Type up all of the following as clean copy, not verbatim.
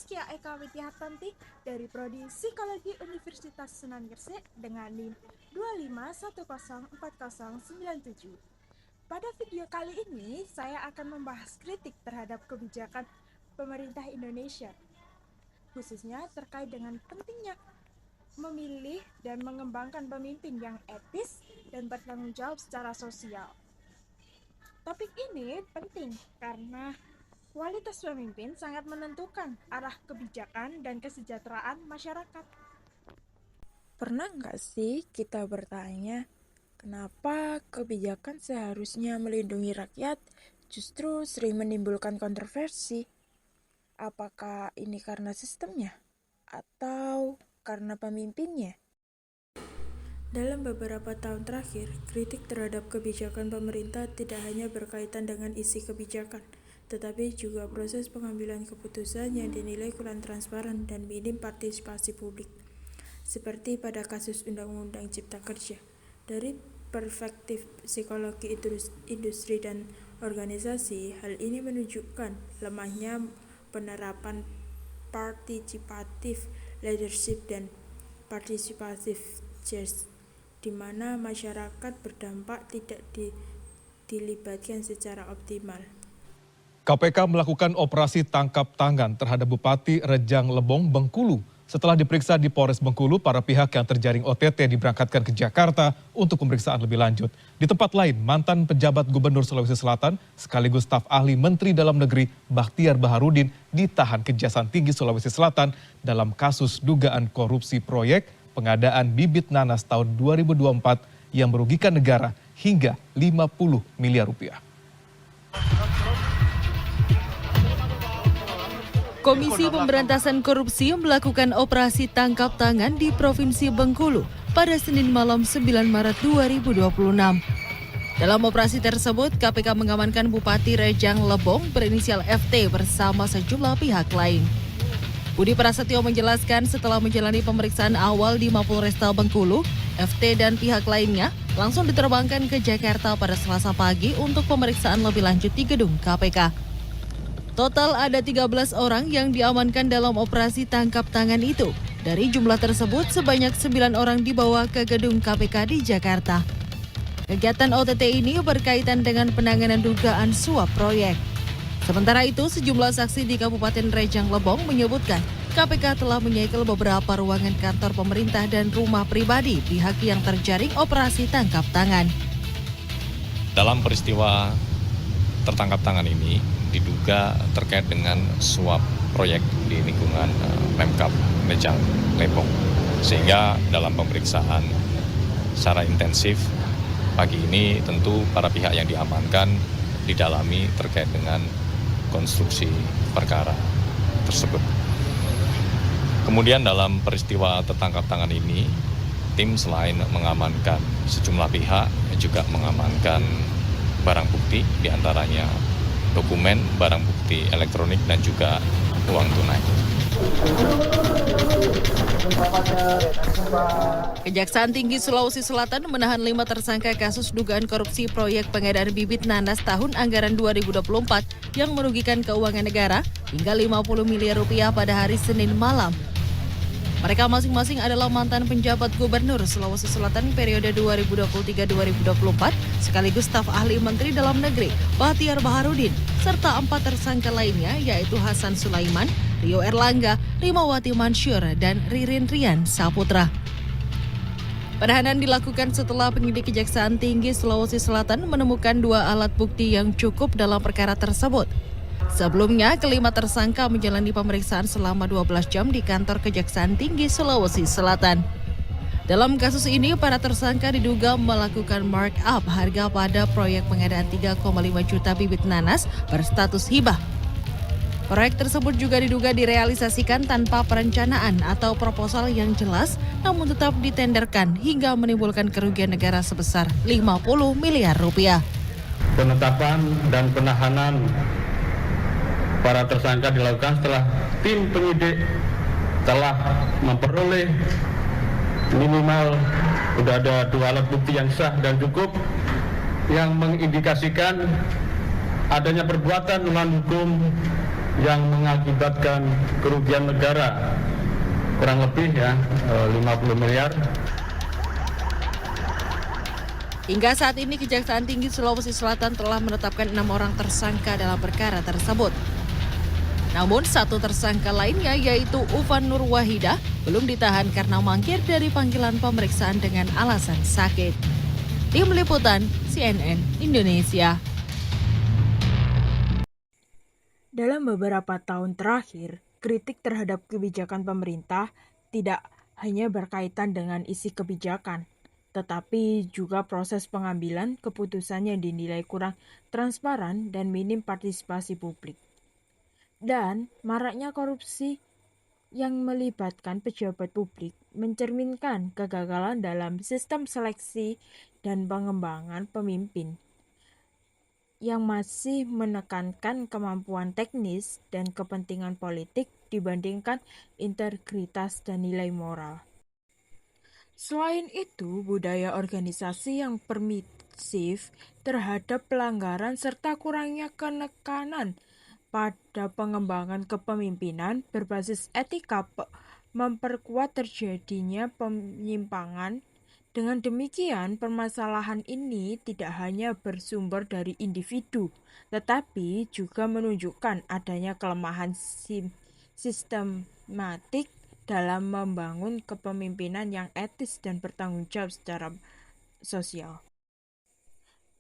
Zaskia Eka Widihartanti dari Prodi Psikologi Universitas Sunan Gresik dengan NIM 251040097. Pada video kali ini, saya akan membahas kritik terhadap kebijakan pemerintah Indonesia, khususnya terkait dengan pentingnya memilih dan mengembangkan pemimpin yang etis dan bertanggung jawab secara sosial. Topik ini penting karena kualitas pemimpin sangat menentukan arah kebijakan dan kesejahteraan masyarakat. Pernah nggak sih kita bertanya, kenapa kebijakan seharusnya melindungi rakyat justru sering menimbulkan kontroversi? Apakah ini karena sistemnya atau karena pemimpinnya? Dalam beberapa tahun terakhir, kritik terhadap kebijakan pemerintah tidak hanya berkaitan dengan isi kebijakan, tetapi juga proses pengambilan keputusan yang dinilai kurang transparan dan minim partisipasi publik. Seperti pada kasus Undang-Undang Cipta Kerja. Dari perspektif psikologi industri dan organisasi, hal ini menunjukkan lemahnya penerapan participative leadership dan participative change, di mana masyarakat berdampak tidak dilibatkan secara optimal. KPK melakukan operasi tangkap tangan terhadap Bupati Rejang Lebong, Bengkulu. Setelah diperiksa di Polres Bengkulu, para pihak yang terjaring OTT diberangkatkan ke Jakarta untuk pemeriksaan lebih lanjut. Di tempat lain, mantan pejabat Gubernur Sulawesi Selatan sekaligus staf ahli Menteri Dalam Negeri Bakhtiar Baharudin ditahan Kejaksaan Tinggi Sulawesi Selatan dalam kasus dugaan korupsi proyek pengadaan bibit nanas tahun 2024 yang merugikan negara hingga 50 miliar rupiah. Komisi Pemberantasan Korupsi melakukan operasi tangkap tangan di Provinsi Bengkulu pada Senin malam 9 Maret 2026. Dalam operasi tersebut, KPK mengamankan Bupati Rejang Lebong berinisial FT bersama sejumlah pihak lain. Budi Prasetyo menjelaskan setelah menjalani pemeriksaan awal di Mapolresta Bengkulu, FT dan pihak lainnya langsung diterbangkan ke Jakarta pada Selasa pagi untuk pemeriksaan lebih lanjut di gedung KPK. Total ada 13 orang yang diamankan dalam operasi tangkap tangan itu. Dari jumlah tersebut, sebanyak 9 orang dibawa ke gedung KPK di Jakarta. Kegiatan OTT ini berkaitan dengan penanganan dugaan suap proyek. Sementara itu, sejumlah saksi di Kabupaten Rejang Lebong menyebutkan KPK telah menyegel beberapa ruangan kantor pemerintah dan rumah pribadi pihak yang terjaring operasi tangkap tangan. Dalam peristiwa tertangkap tangan ini diduga terkait dengan suap proyek di lingkungan Pemkab Rejang Lebong. Sehingga dalam pemeriksaan secara intensif pagi ini tentu para pihak yang diamankan didalami terkait dengan konstruksi perkara tersebut. Kemudian dalam peristiwa tertangkap tangan ini, tim selain mengamankan sejumlah pihak juga mengamankan barang bukti, diantaranya dokumen, barang bukti elektronik, dan juga uang tunai. Kejaksaan Tinggi Sulawesi Selatan menahan 5 tersangka kasus dugaan korupsi proyek pengadaan bibit nanas tahun anggaran 2024 yang merugikan keuangan negara hingga 50 miliar rupiah pada hari Senin malam. Mereka masing-masing adalah mantan penjabat Gubernur Sulawesi Selatan periode 2023-2024 sekaligus staf ahli Menteri Dalam Negeri Bakhtiar Baharudin serta 4 tersangka lainnya yaitu Hasan Sulaiman, Rio Erlangga, Rimawati Mansyur, dan Ririn Rian Saputra. Penahanan dilakukan setelah penyidik Kejaksaan Tinggi Sulawesi Selatan menemukan 2 alat bukti yang cukup dalam perkara tersebut. Sebelumnya, kelima tersangka menjalani pemeriksaan selama 12 jam di kantor Kejaksaan Tinggi Sulawesi Selatan. Dalam kasus ini, para tersangka diduga melakukan markup harga pada proyek pengadaan 3,5 juta bibit nanas berstatus hibah. Proyek tersebut juga diduga direalisasikan tanpa perencanaan atau proposal yang jelas, namun tetap ditenderkan hingga menimbulkan kerugian negara sebesar 50 miliar rupiah. Penetapan dan penahanan para tersangka dilakukan setelah tim penyidik telah memperoleh minimal sudah ada 2 alat bukti yang sah dan cukup yang mengindikasikan adanya perbuatan melawan hukum yang mengakibatkan kerugian negara kurang lebih 50 miliar. Hingga saat ini Kejaksaan Tinggi Sulawesi Selatan telah menetapkan 6 orang tersangka dalam perkara tersebut. Namun satu tersangka lainnya yaitu Uvan Nur Wahidah belum ditahan karena mangkir dari panggilan pemeriksaan dengan alasan sakit. Tim Liputan CNN Indonesia. Dalam beberapa tahun terakhir, kritik terhadap kebijakan pemerintah tidak hanya berkaitan dengan isi kebijakan, tetapi juga proses pengambilan keputusan yang dinilai kurang transparan dan minim partisipasi publik. Dan maraknya korupsi yang melibatkan pejabat publik mencerminkan kegagalan dalam sistem seleksi dan pengembangan pemimpin yang masih menekankan kemampuan teknis dan kepentingan politik dibandingkan integritas dan nilai moral. Selain itu, budaya organisasi yang permisif terhadap pelanggaran serta kurangnya penekanan pada pengembangan kepemimpinan berbasis etika memperkuat terjadinya penyimpangan. Dengan demikian, permasalahan ini tidak hanya bersumber dari individu, tetapi juga menunjukkan adanya kelemahan sistematik dalam membangun kepemimpinan yang etis dan bertanggung jawab secara sosial.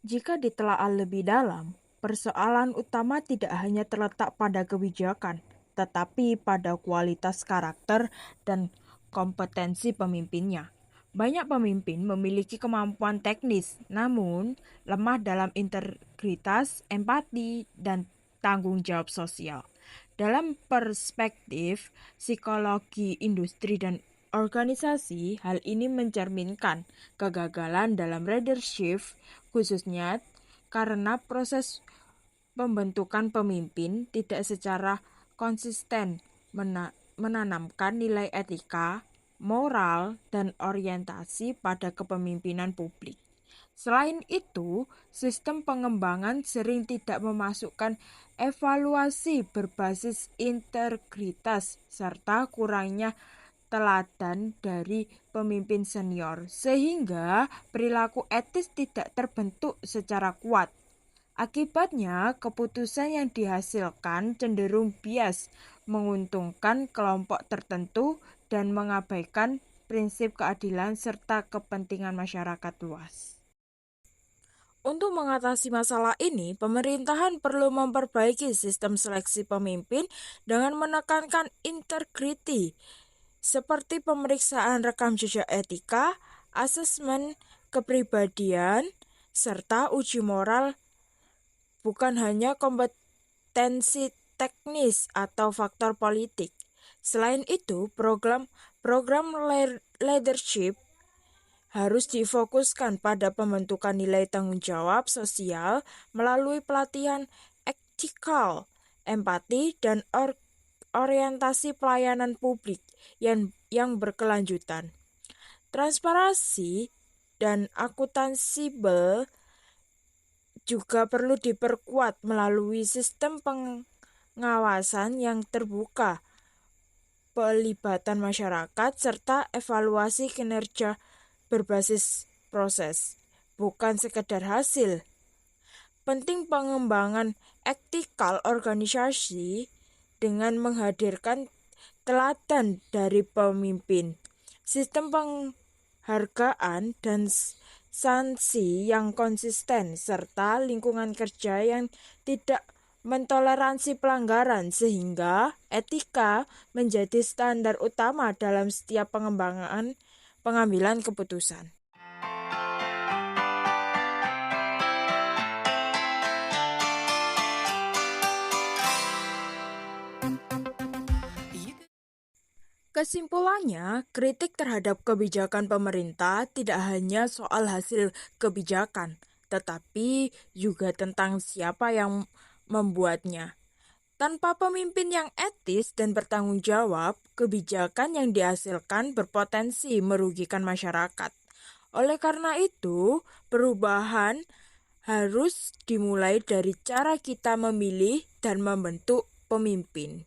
Jika ditelaah lebih dalam, persoalan utama tidak hanya terletak pada kebijakan, tetapi pada kualitas karakter dan kompetensi pemimpinnya. Banyak pemimpin memiliki kemampuan teknis, namun lemah dalam integritas, empati, dan tanggung jawab sosial. Dalam perspektif psikologi industri dan organisasi, hal ini mencerminkan kegagalan dalam leadership, khususnya karena proses pembentukan pemimpin tidak secara konsisten menanamkan nilai etika, moral, dan orientasi pada kepemimpinan publik. Selain itu, sistem pengembangan sering tidak memasukkan evaluasi berbasis integritas serta kurangnya teladan dari pemimpin senior, sehingga perilaku etis tidak terbentuk secara kuat. Akibatnya, keputusan yang dihasilkan cenderung bias, menguntungkan kelompok tertentu, dan mengabaikan prinsip keadilan serta kepentingan masyarakat luas. Untuk mengatasi masalah ini, pemerintahan perlu memperbaiki sistem seleksi pemimpin dengan menekankan integriti, seperti pemeriksaan rekam jejak etika, asesmen kepribadian, serta uji moral, bukan hanya kompetensi teknis atau faktor politik. Selain itu, program leadership harus difokuskan pada pembentukan nilai tanggung jawab sosial melalui pelatihan etikal, empati, dan orientasi pelayanan publik yang berkelanjutan. Transparansi dan akuntabel juga perlu diperkuat melalui sistem pengawasan yang terbuka, pelibatan masyarakat, serta evaluasi kinerja berbasis proses, bukan sekedar hasil. Penting pengembangan etikal organisasi dengan menghadirkan teladan dari pemimpin, sistem penghargaan dan sanksi yang konsisten, serta lingkungan kerja yang tidak mentoleransi pelanggaran, sehingga etika menjadi standar utama dalam setiap pengambilan keputusan. Kesimpulannya, kritik terhadap kebijakan pemerintah tidak hanya soal hasil kebijakan, tetapi juga tentang siapa yang membuatnya. Tanpa pemimpin yang etis dan bertanggung jawab, kebijakan yang dihasilkan berpotensi merugikan masyarakat. Oleh karena itu, perubahan harus dimulai dari cara kita memilih dan membentuk pemimpin.